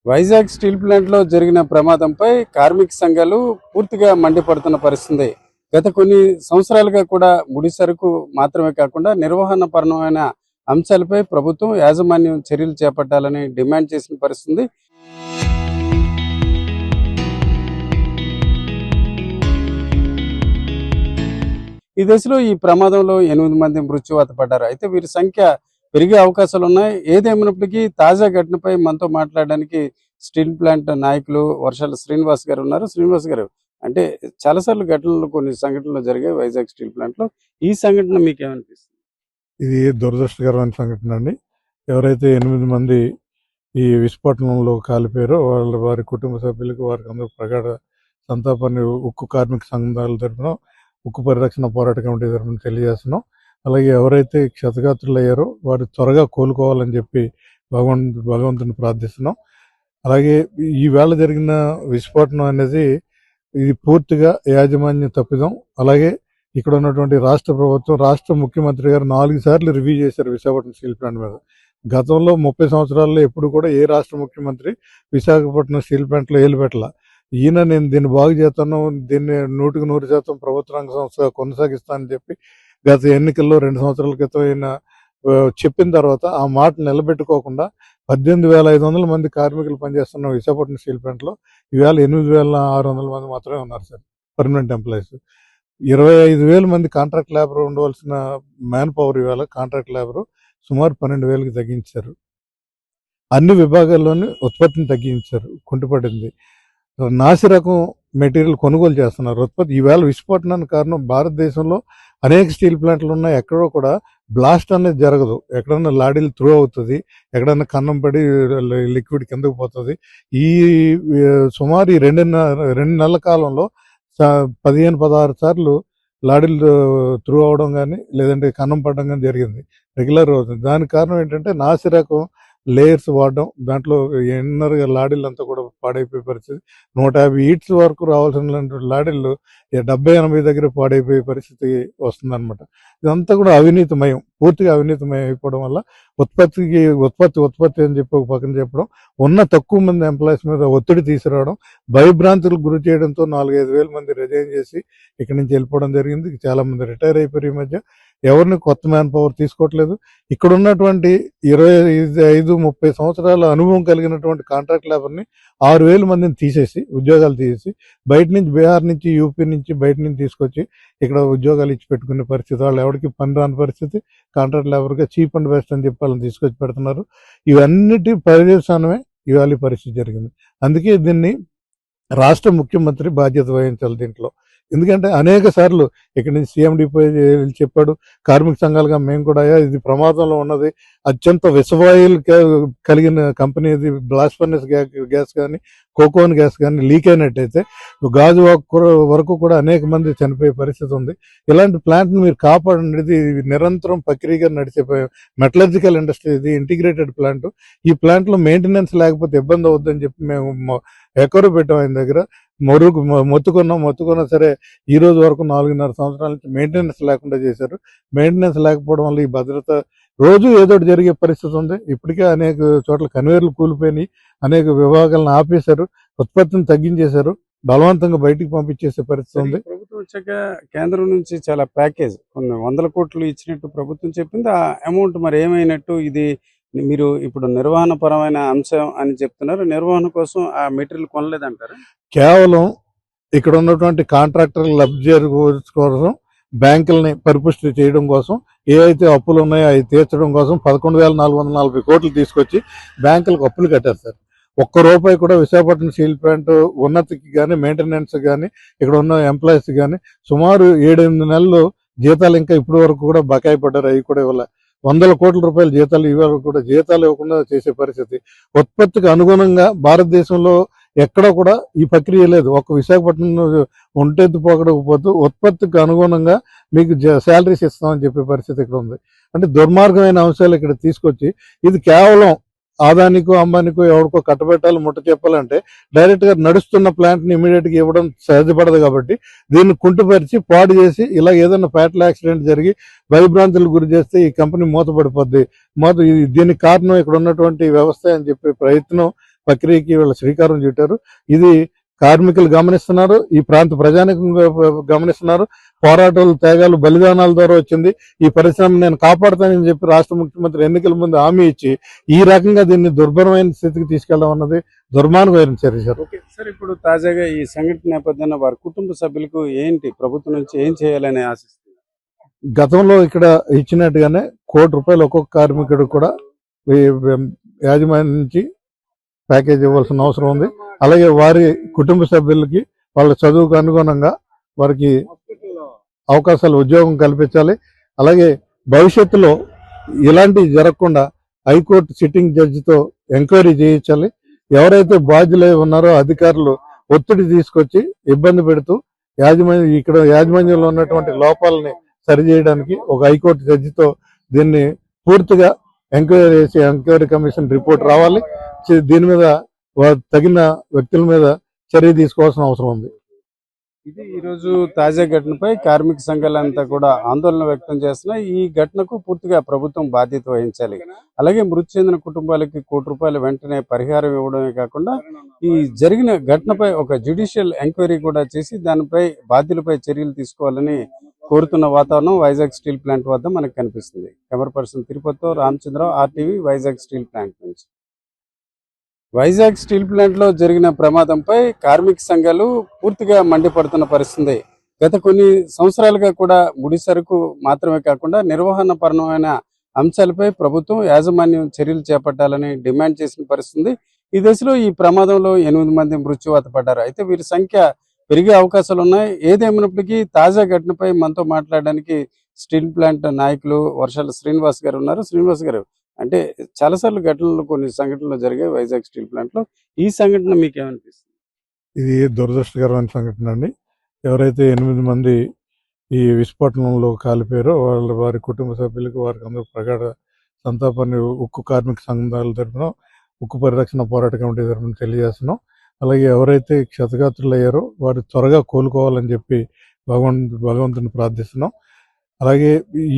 Vizag steel ప్లాంట్లో జరిగిన ప్రమాదంపై కార్మిక సంఘాలు పూర్తిగా మండిపడుతున్న పరిస్థితి. గత కొన్ని సంవత్సరాలుగా కూడా ముడి సరుకు మాత్రమే కాకుండా నిర్వహణపరమైన అంశాలపై ప్రభుత్వం యాజమాన్యం చర్యలు చేపట్టాలని డిమాండ్ చేసిన పరిస్థితి. ఈ దశలో ఈ ప్రమాదంలో 8 మంది మృత్యువాత పడ్డారు. అయితే వీరి సంఖ్య పెరిగే అవకాశాలు ఉన్నాయి. ఏదేమైనప్పటికీ తాజా ఘటనపై మనతో మాట్లాడడానికి స్టీల్ ప్లాంట్ నాయకులు వర్షాల శ్రీనివాస్ గారు ఉన్నారు. శ్రీనివాస్ గారు, అంటే చాలాసార్లు ఘటనలు కొన్ని సంఘటనలు జరిగాయి వైజాగ్ స్టీల్ ప్లాంట్లో. ఈ సంఘటన మీకేమనిపిస్తుంది? ఇది దురదృష్టకరమైన సంఘటన అండి. ఎవరైతే 8 మంది ఈ విస్ఫోటనంలో కాలిపోయారో వారి కుటుంబ సభ్యులకు, వారికి అందరూ ప్రగాఢ సంతాపాన్ని ఉక్కు కార్మిక సంఘాల తరఫున, ఉక్కు పరిరక్షణ పోరాట కమిటీ తరఫున తెలియజేస్తున్నాం. అలాగే ఎవరైతే క్షతగాత్రులయ్యారో వారు త్వరగా కోలుకోవాలని చెప్పి భగవంతుని ప్రార్థిస్తున్నాం. అలాగే ఈవేళ జరిగిన విస్ఫోటనం అనేది ఇది పూర్తిగా యాజమాన్య తప్పిదం. అలాగే ఇక్కడ ఉన్నటువంటి రాష్ట్ర ప్రభుత్వం, రాష్ట్ర ముఖ్యమంత్రి గారు 4 సార్లు రివ్యూ చేశారు విశాఖపట్నం స్టీల్ ప్లాంట్ మీద. గతంలో 30 సంవత్సరాల్లో ఎప్పుడు కూడా ఏ రాష్ట్ర ముఖ్యమంత్రి విశాఖపట్నం స్టీల్ ప్లాంట్లో ఏలు పెట్టాల. ఈయన నేను దీన్ని బాగు చేస్తాను, దీన్ని 100% ప్రభుత్వ రంగ సంస్థగా కొనసాగిస్తానని చెప్పి గత ఎన్నికల్లో 2 సంవత్సరాల క్రితం ఈయన చెప్పిన తర్వాత ఆ మాట నిలబెట్టుకోకుండా 18,500 మంది కార్మికులు పనిచేస్తున్న విశాఖపట్నం స్టీల్ ప్లాంట్లో ఈవేళ 8,600 మంది మాత్రమే ఉన్నారు సార్ పర్మనెంట్ ఎంప్లాయీస్. 25,000 మంది కాంట్రాక్ట్ లేబర్ ఉండవలసిన మ్యాన్ పవర్ ఈవేళ కాంట్రాక్ట్ లేబర్ సుమారు 12,000కి తగ్గించారు. అన్ని విభాగాల్లోని ఉత్పత్తిని తగ్గించారు, కుంటుపడింది. నాసి రకం మెటీరియల్ కొనుగోలు చేస్తున్నారు. ఉత్పత్తి ఈవేళ విస్ఫోటనానికి కారణం భారతదేశంలో అనేక స్టీల్ ప్లాంట్లు ఉన్నాయి. ఎక్కడో కూడా బ్లాస్ట్ అనేది జరగదు. ఎక్కడన్నా లాడీలు త్రూ అవుతుంది, ఎక్కడన్నా కన్నం పడి లిక్విడ్ కిందకు పోతుంది. ఈ సుమారు ఈ 2 నెలల కాలంలో 15-16 సార్లు లాడీలు త్రూ అవడం కానీ లేదంటే కన్నం పడడం కానీ జరిగింది, రెగ్యులర్ అవుతుంది. దానికి కారణం ఏంటంటే నాసి రకం లేయర్స్ వాడడం, దాంట్లో ఎన్నర్గా లాడీలంతా కూడా పాడైపోయే పరిస్థితి. 150 ఈట్స్ వరకు రావాల్సిన లాడీలు 70-80 దగ్గర పాడైపోయే పరిస్థితి వస్తుందన్నమాట. ఇదంతా కూడా అవినీతిమయం, పూర్తిగా అవినీతిమయం అయిపోవడం వల్ల ఉత్పత్తి అని చెప్పి ఒక పక్కన చెప్పడం, ఉన్న తక్కువ మంది ఎంప్లాయీస్ మీద ఒత్తిడి తీసుకురావడం, భయభ్రాంతులకు గురి చేయడంతో 4-5 వేల మంది రిజైన్ చేసి ఇక్కడి నుంచి వెళ్ళిపోవడం జరిగింది. చాలా మంది రిటైర్ అయిపోయారు. ఈ మధ్య ఎవరిని కొత్త మ్యాన్ పవర్ తీసుకోవట్లేదు. ఇక్కడ ఉన్నటువంటి 25-30 సంవత్సరాల అనుభవం కలిగినటువంటి కాంట్రాక్ట్ లేబర్ని 6,000 మందిని తీసేసి, ఉద్యోగాలు తీసేసి, బయట నుంచి బీహార్ నుంచి, యూపీ నుంచి, బయట నుంచి తీసుకొచ్చి ఇక్కడ ఉద్యోగాలు ఇచ్చి పెట్టుకునే పరిస్థితి. వాళ్ళు ఎవరికి పని రాని పరిస్థితి. కాంట్రాక్ట్ లేబర్గా చీప్ అండ్ బెస్ట్ అని చెప్పి వాళ్ళని తీసుకొచ్చి పెడుతున్నారు. ఇవన్నిటి పర్యవసానమే ఇవాళ పరిస్థితి జరిగింది. అందుకే దీన్ని రాష్ట్ర ముఖ్యమంత్రి బాధ్యత వహించాలి దీంట్లో. ఎందుకంటే అనేక సార్లు ఇక్కడి నుంచి సీఎం డిపో చెప్పాడు, కార్మిక సంఘాలుగా మేము కూడా ఇది ప్రమాదంలో ఉన్నది, అత్యంత విషవాయువులు కలిగిన కంపెనీ ఇది, బ్లాస్ట్ ఫర్నెస్ గ్యాస్ కానీ కోకోన్ గ్యాస్ కానీ లీక్ అయినట్టయితే గాజు వరకు కూడా అనేక మంది చనిపోయే పరిస్థితి ఉంది. ఇలాంటి ప్లాంట్ని మీరు కాపాడండి. ఇది నిరంతరం ప్రక్రియగా నడిచే మెటలర్జికల్ ఇండస్ట్రీ, ఇది ఇంటిగ్రేటెడ్ ప్లాంట్. ఈ ప్లాంట్లో మెయింటెనెన్స్ లేకపోతే ఇబ్బంది అవుద్దని చెప్పి మేము ఎకరు పెట్టాం ఆయన దగ్గర. మొత్తుకున్నా సరే ఈ రోజు వరకు 4.5 సంవత్సరాల నుంచి మెయింటెనెన్స్ లేకుండా చేశారు. మెయింటెనెన్స్ లేకపోవడం వల్ల ఈ భద్రత రోజు ఏదో జరిగే పరిస్థితి ఉంది. ఇప్పటికే అనేక చోట్ల కన్వేర్లు కూలిపోయినాయి, అనేక విభాగాలను ఆపేశారు, ఉత్పత్తిని తగ్గించేశారు, బలవంతంగా బయటికి పంపించేసే పరిస్థితి ఉంది. ప్రభుత్వం వచ్చాక కేంద్రం నుంచి చాలా ప్యాకేజ్ కొన్ని 100 కోట్లు ఇచ్చినట్టు ప్రభుత్వం చెప్పింది. ఆ అమౌంట్ మరి ఏమైనట్టు? ఇది మీరు ఇప్పుడు నిర్వహణ పరమైన అంశం అని చెప్తున్నారు. నిర్వహణ కోసం ఆ మెటీరియల్ కొనలేదంటారా? కేవలం ఇక్కడ ఉన్నటువంటి కాంట్రాక్టర్ లబ్ధి కోసం, బ్యాంకుల్ని పరిపుష్టి చేయడం కోసం, ఏవైతే అప్పులు ఉన్నాయో అవి తీర్చడం కోసం 11,440 కోట్లు తీసుకొచ్చి బ్యాంకులకు అప్పులు కట్టారు సార్. ఒక్క రూపాయి కూడా విశాఖపట్నం స్టీల్ ప్లాంట్ ఉన్నతికి కానీ, మెయింటెనెన్స్ కానీ, ఇక్కడ ఉన్న ఎంప్లాయీస్ కానీ సుమారు 7-8 నెలలు జీతాలు ఇంకా ఇప్పటి వరకు కూడా బకాయి పడ్డారు. అవి కూడా ఇవ్వాలి. 100 కోట్ల రూపాయల జీతాలు ఇవాళ కూడా జీతాలు ఇవ్వకుండా చేసే పరిస్థితి. ఉత్పత్తికి అనుగుణంగా భారతదేశంలో ఎక్కడ కూడా ఈ ప్రక్రియ లేదు. ఒక విశాఖపట్నం ఒంటెత్తు పోకడకపోతూ ఉత్పత్తికి అనుగుణంగా మీకు శాలరీస్ ఇస్తామని చెప్పే పరిస్థితి ఇక్కడ ఉంది. అంటే దుర్మార్గమైన అంశాలు ఇక్కడ తీసుకొచ్చి ఇది కేవలం ఆదానికో, అంబానికో, ఎవరికో కట్టబెట్టాలి, ముట్ట చెప్పాలంటే డైరెక్ట్గా నడుస్తున్న ప్లాంట్ని ఇమీడియట్గా ఇవ్వడం సహజపడదు. కాబట్టి దీన్ని కుంటుపరిచి పాడు చేసి ఇలా ఏదైనా ఫ్యాటల్ యాక్సిడెంట్ జరిగి భయభ్రాంతులకు గురి చేస్తే ఈ కంపెనీ మూతపడిపోద్ది. దీనికి కారణం ఇక్కడ ఉన్నటువంటి వ్యవస్థ అని చెప్పే ప్రయత్నం ప్రక్రియకి వీళ్ళ శ్రీకారం చుట్టారు. ఇది కార్మికులు గమనిస్తున్నారు, ఈ ప్రాంత ప్రజానికం గమనిస్తున్నారు. పోరాటాలు, త్యాగాలు, బలిదానాల ద్వారా వచ్చింది ఈ పరిశ్రమ. నేను కాపాడుతానని చెప్పి రాష్ట్ర ముఖ్యమంత్రి ఎన్నికల ముందు హామీ ఇచ్చి ఈ రకంగా దీన్ని దుర్భరమైన స్థితికి తీసుకెళ్లడం అన్నది దుర్మార్గమైన చర్య సార్. ఓకే సార్, ఇప్పుడు తాజాగా ఈ సంఘటన నేపథ్యంలో వారి కుటుంబ సభ్యులకు ఏంటి ప్రభుత్వం నుంచి ఏం చేయాలని ఆశిస్తున్నారు? గతంలో ఇక్కడ ఇచ్చినట్టుగానే ₹1,00,00,000 ఒక్కొక్క కార్మికుడు కూడా యాజమాన్యం నుంచి ప్యాకేజ్ ఇవ్వాల్సిన అవసరం ఉంది. అలాగే వారి కుటుంబ సభ్యులకి వాళ్ళ చదువుకు అనుగుణంగా వారికి అవకాశాలు, ఉద్యోగం కల్పించాలి. అలాగే భవిష్యత్తులో ఇలాంటివి జరగకుండా హైకోర్టు సిట్టింగ్ జడ్జితో ఎంక్వైరీ చేయించాలి. ఎవరైతే బాధ్యులై ఉన్నారో అధికారులు ఒత్తిడి తీసుకొచ్చి ఇబ్బంది పెడుతూ యాజమాన్యంలో ఉన్నటువంటి లోపాలని సరిచేయడానికి ఒక హైకోర్టు జడ్జితో దీన్ని పూర్తిగా ఎంక్వైరీ చేసి ఎంక్వైరీ కమిషన్ రిపోర్ట్ రావాలి. దీని మీద తగిన వ్యక్తుల మీద చర్య తీసుకోవాల్సిన అవసరం ఉంది. ఇది ఈరోజు తాజా ఘటనపై కార్మిక సంఘాలంతా కూడా ఆందోళన వ్యక్తం చేస్తున్నాయి. ఈ ఘటనకు పూర్తిగా ప్రభుత్వం బాధ్యత వహించాలి. అలాగే మృతి చెందిన కుటుంబాలకి ₹1,00,00,000 వెంటనే పరిహారం ఇవ్వడమే కాకుండా ఈ జరిగిన ఘటనపై ఒక జ్యుడిషియల్ ఎంక్వైరీ కూడా చేసి దానిపై బాధ్యులపై చర్యలు తీసుకోవాలని కోరుతున్న వాతావరణం వైజాగ్ స్టీల్ ప్లాంట్ వద్ద మనకు కనిపిస్తుంది. కెమెరా పర్సన్ తిరుపతితో Ramachandra Rao, RTV, Vizag steel plant నుంచి. వైజాగ్ స్టీల్ ప్లాంట్ లో జరిగిన ప్రమాదంపై కార్మిక సంఘాలు పూర్తిగా మండిపడుతున్న పరిస్థితి. గత కొన్ని సంవత్సరాలుగా కూడా ముడి సరుకు మాత్రమే కాకుండా నిర్వహణపరమైన అంశాలపై ప్రభుత్వం యాజమాన్యం చర్యలు చేపట్టాలని డిమాండ్ చేసిన పరిస్థితి. ఈ దశలో ఈ ప్రమాదంలో 8 మంది మృత్యువాత పడ్డారు. అయితే వీరి సంఖ్య పెరిగే అవకాశాలు ఉన్నాయి. ఏదేమైనప్పటికీ తాజా ఘటనపై మనతో మాట్లాడడానికి స్టీల్ ప్లాంట్ నాయకులు వర్షాల శ్రీనివాస్ గారు ఉన్నారు. శ్రీనివాస్ గారు, అంటే చాలాసార్లు కొన్ని సంఘటనలు జరిగాయి వైజాగ్ స్టీల్ ప్లాంట్ లో. ఈ సంఘటన మీకు ఏమనిపిస్తుంది? ఇది దురదృష్టకరమైన సంఘటన అండి. ఎవరైతే 8 మంది ఈ విస్ఫోటనంలో కాలిపోయారో వారి కుటుంబ సభ్యులకు, వారికి అందరూ ప్రగాఢ సంతాపాన్ని ఉక్కు కార్మిక సంఘాల తరఫున, ఉక్కు పరిరక్షణ పోరాట కమిటీ తరఫున తెలియజేస్తున్నాం. అలాగే ఎవరైతే క్షతగాత్రులు అయ్యారో వారు త్వరగా కోలుకోవాలని చెప్పి భగవంతుని ప్రార్థిస్తున్నాం. అలాగే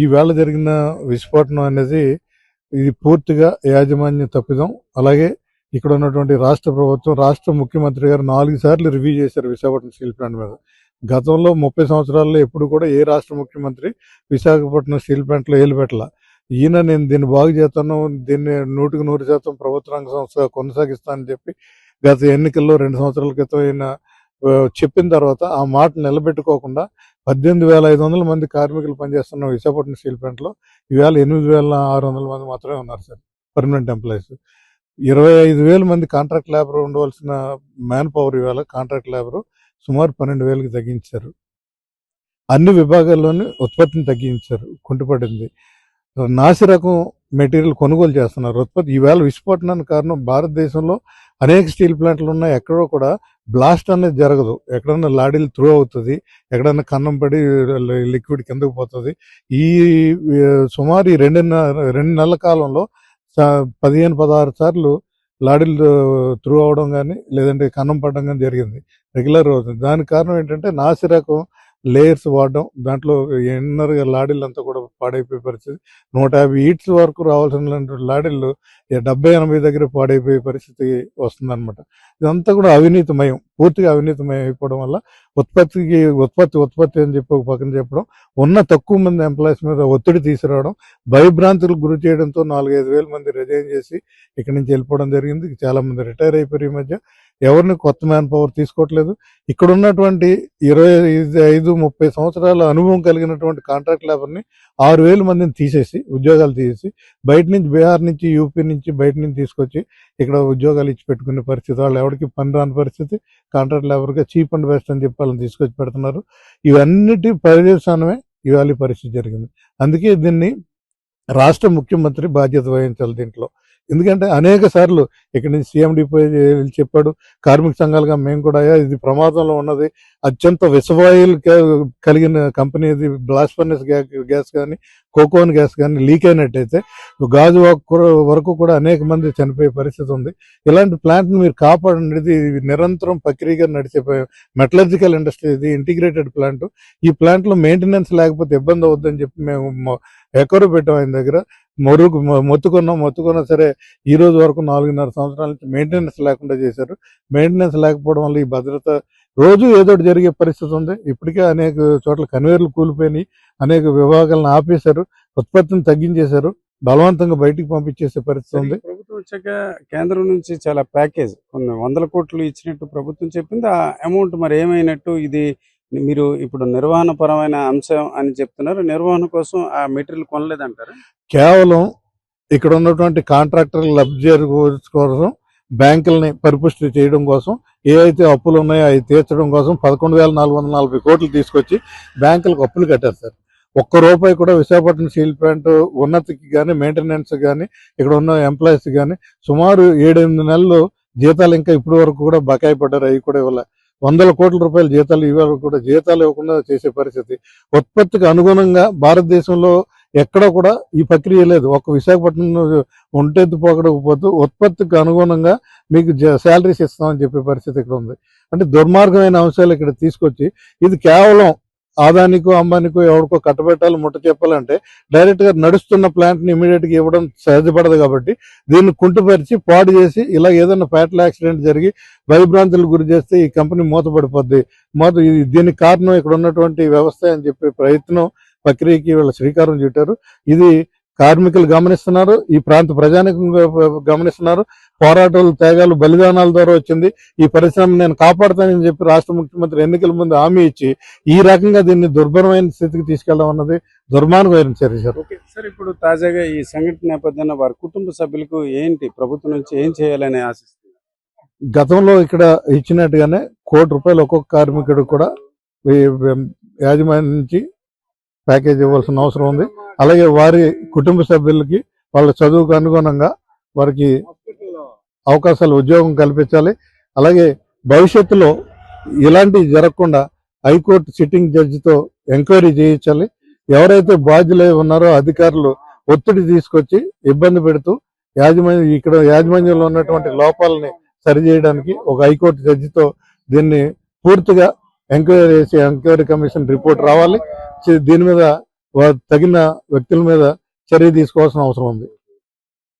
ఈవేళ జరిగిన విస్ఫోటనం అనేది ఇది పూర్తిగా యాజమాన్య తప్పిదం. అలాగే ఇక్కడ ఉన్నటువంటి రాష్ట్ర ప్రభుత్వం, రాష్ట్ర ముఖ్యమంత్రి గారు 4 సార్లు రివ్యూ చేశారు విశాఖపట్నం స్టీల్ ప్లాంట్ మీద. గతంలో 30 సంవత్సరాల్లో ఎప్పుడు కూడా ఏ రాష్ట్ర ముఖ్యమంత్రి విశాఖపట్నం స్టీల్ ప్లాంట్లో ఏలు పెట్టాల. నేను దీన్ని బాగు చేస్తాను, దీన్ని 100% ప్రభుత్వ రంగ సంస్థ కొనసాగిస్తానని చెప్పి గత ఎన్నికల్లో 2 సంవత్సరాల క్రితం ఆయన చెప్పిన తర్వాత ఆ మాట నిలబెట్టుకోకుండా 18,500 మంది కార్మికులు పనిచేస్తున్న విశాఖపట్నం స్టీల్ ప్లాంట్లో ఈవేళ 8,600 మంది మాత్రమే ఉన్నారు సార్ పర్మనెంట్ ఎంప్లాయీస్. 25,000 మంది కాంట్రాక్ట్ లేబర్ ఉండవలసిన మ్యాన్ పవర్ ఈవేళ కాంట్రాక్ట్ లేబర్ సుమారు 12,000కి తగ్గించారు. అన్ని విభాగాల్లోనూ ఉత్పత్తిని తగ్గించారు, కుంటుపడింది. నాసి రకం మెటీరియల్ కొనుగోలు చేస్తున్నారు. ఉత్పత్తి ఈవేళ విస్ఫోటనానికి కారణం భారతదేశంలో అనేక స్టీల్ ప్లాంట్లు ఉన్నాయి, ఎక్కడో కూడా బ్లాస్ట్ అనేది జరగదు. ఎక్కడన్నా లాడీలు త్రూ అవుతుంది, ఎక్కడన్నా కన్నం పడి లిక్విడ్ కిందకు పోతుంది. ఈ సుమారు ఈ 2 నెలల కాలంలో 15-16 సార్లు లాడీలు త్రూ అవడం కానీ లేదంటే కన్నం పడడం కానీ జరిగింది, రెగ్యులర్ అవుతుంది. దానికి కారణం ఏంటంటే నాసి రకం లేయర్స్ వాడడం, దాంట్లో ఇన్నర్ లాడీలు అంతా కూడా పాడైపోయే పరిస్థితి. 150 ఈట్స్ వరకు రావాల్సిన లాడీలు 70-80 దగ్గర పాడైపోయే పరిస్థితి వస్తుందన్నమాట. ఇదంతా కూడా అవినీతిమయం, పూర్తిగా అవినీతిమయం అయిపోవడం వల్ల ఉత్పత్తి అని చెప్పి ఒక పక్కన చెప్పడం, ఉన్న తక్కువ మంది ఎంప్లాయీస్ మీద ఒత్తిడి తీసుకురావడం, భయభ్రాంతులకు గురి చేయడంతో 4-5 వేల మంది రిజైన్ చేసి ఇక్కడి నుంచి వెళ్ళిపోవడం జరిగింది. చాలా మంది రిటైర్ అయిపోయారు. ఈ మధ్య ఎవరిని కొత్త మ్యాన్ పవర్ తీసుకోవట్లేదు. ఇక్కడ ఉన్నటువంటి 25-30 సంవత్సరాల అనుభవం కలిగినటువంటి కాంట్రాక్ట్ లేబర్ని 6,000 మందిని తీసేసి, ఉద్యోగాలు తీసేసి, బయట నుంచి బీహార్ నుంచి, యూపీ నుంచి, బయట నుంచి తీసుకొచ్చి ఇక్కడ ఉద్యోగాలు ఇచ్చి పెట్టుకునే పరిస్థితి. వాళ్ళు ఎవరికి పని రాని పరిస్థితి. కాంట్రాక్ట్ లేబర్గా చీప్ అండ్ బెస్ట్ అని చెప్పి వాళ్ళని తీసుకొచ్చి పెడుతున్నారు. ఇవన్నిటి పర్యవసానమే ఇవాళ పరిస్థితి జరిగింది. అందుకే దీన్ని రాష్ట్ర ముఖ్యమంత్రి బాధ్యత వహించాలి దీంట్లో. ఎందుకంటే అనేక సార్లు ఇక్కడి నుంచి CMD చెప్పాడు, కార్మిక సంఘాలుగా మేము కూడా ఇది ప్రమాదంలో ఉన్నది, అత్యంత విషవాయువులు కలిగిన కంపెనీ ఇది, బ్లాస్ట్ ఫర్నెస్ గ్యాస్ కానీ కోకోన్ గ్యాస్ కానీ లీక్ అయినట్టయితే గాజు వరకు కూడా అనేక మంది చనిపోయే పరిస్థితి ఉంది. ఇలాంటి ప్లాంట్ని మీరు కాపాడండి. ఇది నిరంతరం ప్రక్రియగా నడిచే మెటలర్జికల్ ఇండస్ట్రీ, ఇది ఇంటిగ్రేటెడ్ ప్లాంట్. ఈ ప్లాంట్లో మెయింటెనెన్స్ లేకపోతే ఇబ్బంది అవుద్దని చెప్పి మేము ఎకరు పెట్టాం ఆయన దగ్గర. మొత్తుకున్నా సరే ఈ రోజు వరకు 4.5 సంవత్సరాల నుంచి మెయింటెనెన్స్ లేకుండా చేశారు. మెయింటెనెన్స్ లేకపోవడం వల్ల ఈ భద్రత రోజు ఏదో ఒకటి జరిగే పరిస్థితి ఉంది. ఇప్పటికే అనేక చోట్ల కన్వేర్లు కూలిపోయినాయి, అనేక విభాగాలను ఆపేశారు, ఉత్పత్తిని తగ్గించేశారు, బలవంతంగా బయటికి పంపించేసే పరిస్థితి ఉంది. ప్రభుత్వం వచ్చాక కేంద్రం నుంచి చాలా ప్యాకేజ్ కొన్ని 100 కోట్లు ఇచ్చినట్టు ప్రభుత్వం చెప్పింది. ఆ అమౌంట్ మరి ఏమైనట్టు? ఇది మీరు ఇప్పుడు నిర్వహణ పరమైన అంశం అని చెప్తున్నారు. నిర్వహణ కోసం ఆ మెటీరియల్ కొనలేదంటారు? కేవలం ఇక్కడ ఉన్నటువంటి కాంట్రాక్టర్ల లబ్ధి కోసం, బ్యాంకుల్ని పరిపుష్టి చేయడం కోసం, ఏ అయితే అప్పులు ఉన్నాయో అవి తీర్చడం కోసం 11,440 కోట్లు తీసుకొచ్చి బ్యాంకులకు అప్పులు కట్టారు సార్. ఒక్క రూపాయి కూడా విశాఖపట్నం స్టీల్ ప్లాంట్ ఉన్నతికి కానీ, మెయింటెనెన్స్ కానీ, ఇక్కడ ఉన్న ఎంప్లాయీస్ కానీ సుమారు 7-8 నెలలు జీతాలు ఇంకా ఇప్పటి వరకు కూడా బకాయి పడ్డారు. అవి కూడా ఇవ్వాలి. 100 కోట్ల రూపాయల జీతాలు ఇవ్వాలి కూడా జీతాలు ఇవ్వకుండా చేసే పరిస్థితి. ఉత్పత్తికి అనుగుణంగా భారతదేశంలో ఎక్కడ కూడా ఈ ప్రక్రియ లేదు. ఒక విశాఖపట్నం ఒంటెత్తు పోకడకపోతూ ఉత్పత్తికి అనుగుణంగా మీకు శాలరీస్ ఇస్తామని చెప్పే పరిస్థితి ఇక్కడ ఉంది. అంటే దుర్మార్గమైన అంశాలు ఇక్కడ తీసుకొచ్చి ఇది కేవలం ఆదానికో, అంబానికో, ఎవరికో కట్టబెట్టాలి, ముట్ట చెప్పాలంటే డైరెక్ట్ గా నడుస్తున్న ప్లాంట్ ని ఇమీడియట్ గా ఇవ్వడం సహజపడదు. కాబట్టి దీన్ని కుంటుపరిచి పాడు చేసి ఇలా ఏదైనా ఫ్యాటల్ యాక్సిడెంట్ జరిగి భయభ్రాంతులకు గురి చేస్తే ఈ కంపెనీ మూతపడిపోద్ది. దీనికి కారణం ఇక్కడ ఉన్నటువంటి వ్యవస్థ అని చెప్పే ప్రయత్నం ప్రక్రియకి వీళ్ళ శ్రీకారం చుట్టారు. ఇది కార్మికులు గమనిస్తున్నారు, ఈ ప్రాంత ప్రజానికం గమనిస్తున్నారు. పోరాటాలు, త్యాగాలు, బలిదానాల ద్వారా వచ్చింది. ఈ పరిశ్రమ నేను కాపాడుతానని చెప్పి రాష్ట్ర ముఖ్యమంత్రి ఎన్నికల ముందు హామీ ఇచ్చి ఈ రకంగా దీన్ని దుర్భరమైన స్థితికి తీసుకెళ్లడం అన్నది దుర్మార్గమైన చర్య సార్. సార్, ఇప్పుడు తాజాగా ఈ సంఘటన నేపథ్యంలో వారి కుటుంబ సభ్యులకు ఏంటి ప్రభుత్వం నుంచి ఏం చేయాలని ఆశిస్తున్నారు? గతంలో ఇక్కడ ఇచ్చినట్టుగానే ₹1 కోటి ఒక్కొక్క కార్మికుడు కూడా యాజమాన్యం నుంచి ప్యాకేజ్ ఇవ్వాల్సిన అవసరం ఉంది. అలాగే వారి కుటుంబ సభ్యులకి వాళ్ళ చదువుకు అనుగుణంగా వారికి అవకాశాలు, ఉద్యోగం కల్పించాలి. అలాగే భవిష్యత్తులో ఇలాంటివి జరగకుండా హైకోర్టు సిట్టింగ్ జడ్జితో ఎంక్వైరీ చేయించాలి. ఎవరైతే బాధ్యులై ఉన్నారో అధికారులు ఒత్తిడి తీసుకొచ్చి ఇబ్బంది పెడుతూ యాజమాన్యంలో ఉన్నటువంటి లోపాలని సరిచేయడానికి ఒక హైకోర్టు జడ్జితో దీన్ని పూర్తిగా ఎంక్వైరీ చేసి ఎంక్వైరీ కమిషన్ రిపోర్ట్ రావాలి. దీని మీద తగిన వ్యక్తుల మీద చర్య తీసుకోవాల్సిన అవసరం ఉంది.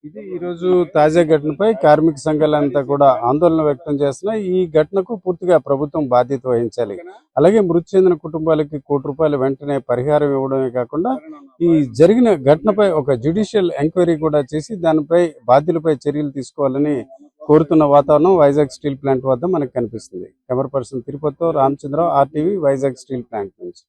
ఇది ఈరోజు తాజా ఘటనపై కార్మిక సంఘాలంతా కూడా ఆందోళన వ్యక్తం చేస్తున్నా. ఈ ఘటనకు పూర్తిగా ప్రభుత్వం బాధ్యత వహించాలి. అలాగే మృతి చెందిన కుటుంబాలకి ₹1 కోటి వెంటనే పరిహారం ఇవ్వడమే కాకుండా ఈ జరిగిన ఘటనపై ఒక జ్యుడిషియల్ ఎంక్వైరీ కూడా చేసి దానిపై బాధ్యులపై చర్యలు తీసుకోవాలని కోరుతున్న వాతావరణం వైజాగ్ స్టీల్ ప్లాంట్ వద్ద మనకు కనిపిస్తుంది. కెమెరా పర్సన్ తిరుపతితో Ramachandra Rao, RTV, Vizag steel plant నుంచి.